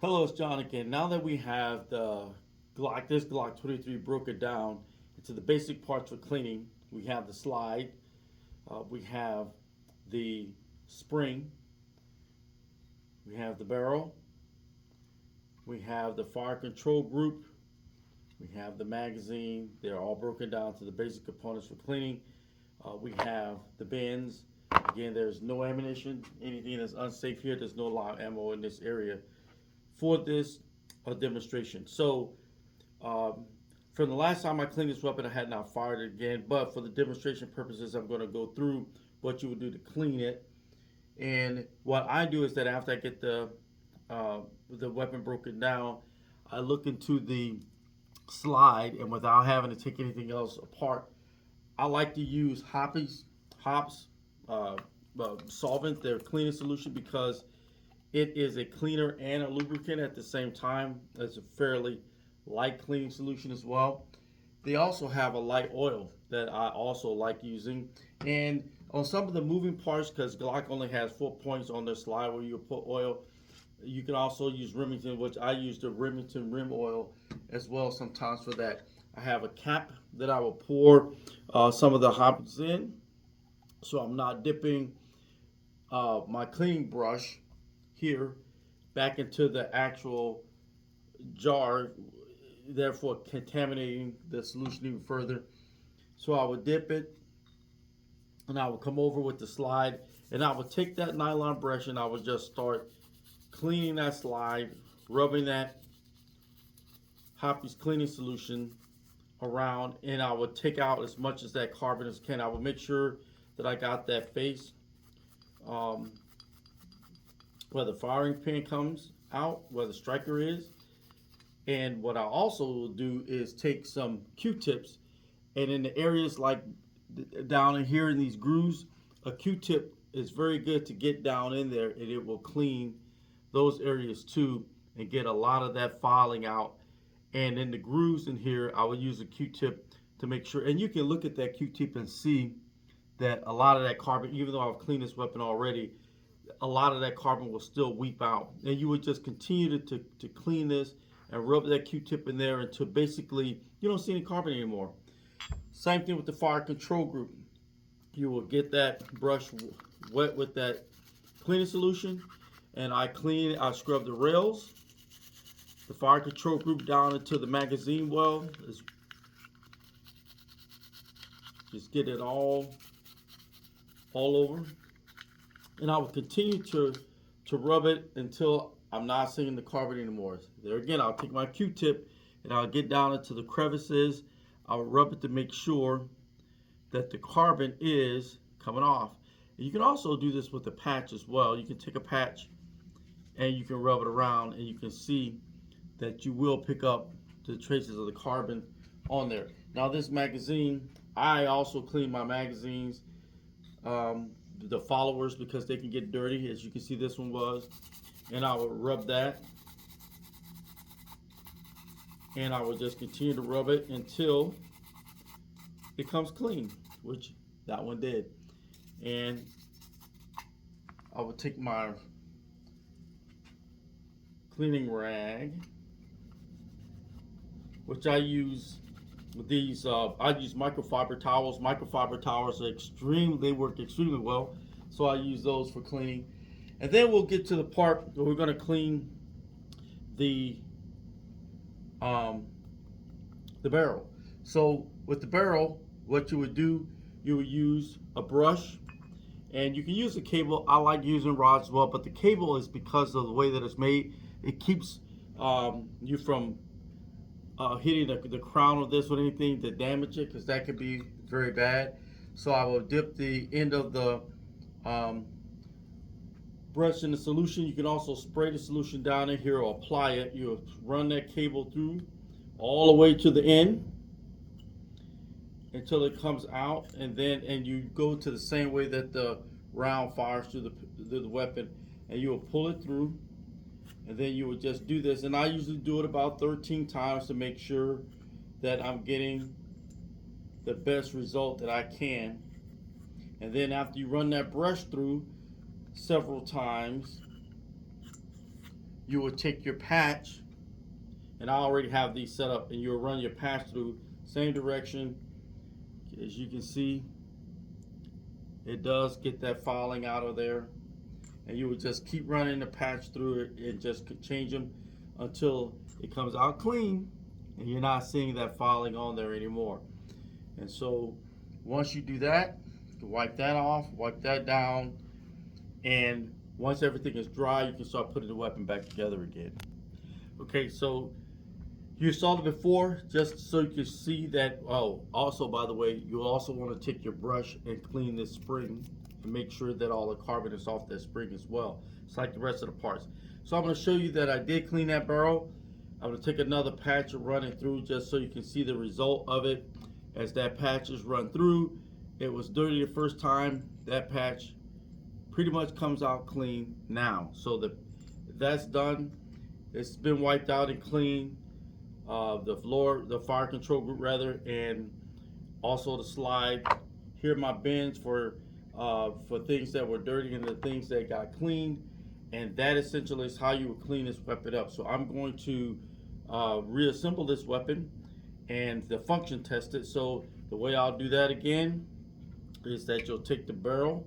Hello, it's John again. Now that we have this Glock 23 broken down into the basic parts for cleaning, we have the slide, we have the spring, we have the barrel, we have the fire control group, we have the magazine. They're all broken down to the basic components for cleaning. We have the bins. Again, there's no ammunition, anything that's unsafe here. There's no live ammo in this area for this demonstration. So, from the last time I cleaned this weapon, I had not fired it again. But for the demonstration purposes, I'm going to go through what you would do to clean it. And what I do is that after I get the weapon broken down, I look into the slide, and without having to take anything else apart, I like to use hops solvent, their cleaning solution, because it is a cleaner and a lubricant at the same time. It's a fairly light cleaning solution as well. They also have a light oil that I also like using. And on some of the moving parts, because Glock only has 4 points on their slide where you put oil, you can also use Remington, which I use the Remington rim oil as well sometimes for that. I have a cap that I will pour some of the hops in, so I'm not dipping my cleaning brush here back into the actual jar, therefore contaminating the solution even further. So I would dip it, and I would come over with the slide, and I would take that nylon brush and I would just start cleaning that slide, rubbing that Hoppy's cleaning solution around, and I would take out as much as that carbon as can. I would make sure that I got that face where the firing pin comes out, where the striker is. And what I also will do is take some Q-tips, and in the areas like down in here in these grooves, a Q-tip is very good to get down in there, and it will clean those areas too and get a lot of that filing out. And in the grooves in here, I will use a Q-tip to make sure, and you can look at that Q-tip and see that a lot of that carbon, even though I've cleaned this weapon already, a lot of that carbon will still weep out. And you would just continue to clean this and rub that Q-tip in there until basically you don't see any carbon anymore. Same thing with the fire control group. You will get that brush wet with that cleaning solution, and I scrub the rails, the fire control group down into the magazine well. Just get it all over. And I will continue to rub it until I'm not seeing the carbon anymore. There again, I'll take my Q-tip and I'll get down into the crevices. I'll rub it to make sure that the carbon is coming off. And you can also do this with a patch as well. You can take a patch and you can rub it around, and you can see that you will pick up the traces of the carbon on there. Now this magazine, I also clean my magazines, the followers, because they can get dirty, as you can see this one was. And I would rub that, and I would just continue to rub it until it comes clean, which that one did. And I would take my cleaning rag, which I use with these. I use microfiber towels. Microfiber towels are they work extremely well, so I use those for cleaning. And then we'll get to the part where we're going to clean the barrel. So with the barrel, what you would do, you would use a brush, and you can use a cable. I like using rods as well, but the cable is because of the way that it's made. It keeps you from hitting the crown of this with anything to damage it, because that could be very bad. So I will dip the end of the brush in the solution. You can also spray the solution down in here or apply it. You run that cable through all the way to the end until it comes out, and you go to the same way that the round fires through the weapon, and you will pull it through, and then you would just do this. And I usually do it about 13 times to make sure that I'm getting the best result that I can. And then after you run that brush through several times, you will take your patch, and I already have these set up, and you'll run your patch through same direction. As you can see, it does get that filing out of there, and you would just keep running the patch through it and just change them until it comes out clean and you're not seeing that filing on there anymore. And so once you do that, you wipe that off, wipe that down, and once everything is dry, you can start putting the weapon back together again. Okay, so you saw it before, just so you can see that. Oh, also, by the way, you also want to take your brush and clean this spring and make sure that all the carbon is off that spring as well. It's like the rest of the parts. So I'm going to show you that I did clean that barrel. I'm going to take another patch and run it through just so you can see the result of it. As that patch is run through, it was dirty the first time. That patch pretty much comes out clean now. So that's done. It's been wiped out and clean. The fire control group rather, and also the slide. Here are my bins for things that were dirty and the things that got cleaned, and that essentially is how you would clean this weapon up. So I'm going to reassemble this weapon and the function test it. So the way I'll do that again is that you'll take the barrel,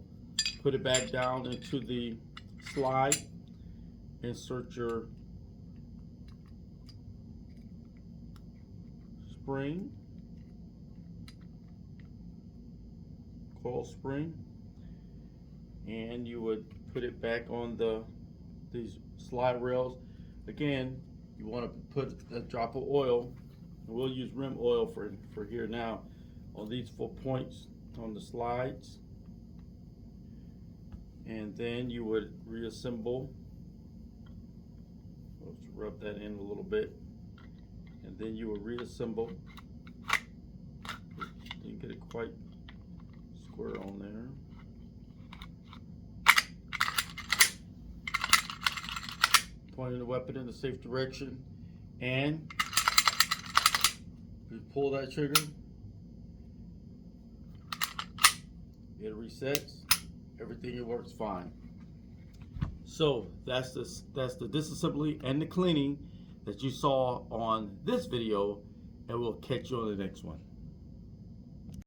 put it back down into the slide, insert your spring, coil spring, and you would put it back on these slide rails. Again, you want to put a drop of oil, and we'll use rim oil for here now, on these 4 points on the slides, and then you would reassemble. Let's rub that in a little bit. And then you will reassemble. Didn't get it quite square on there. Pointing the weapon in the safe direction, and you pull that trigger, it resets. Everything works fine. So that's the disassembly and the cleaning that you saw on this video, and we'll catch you on the next one.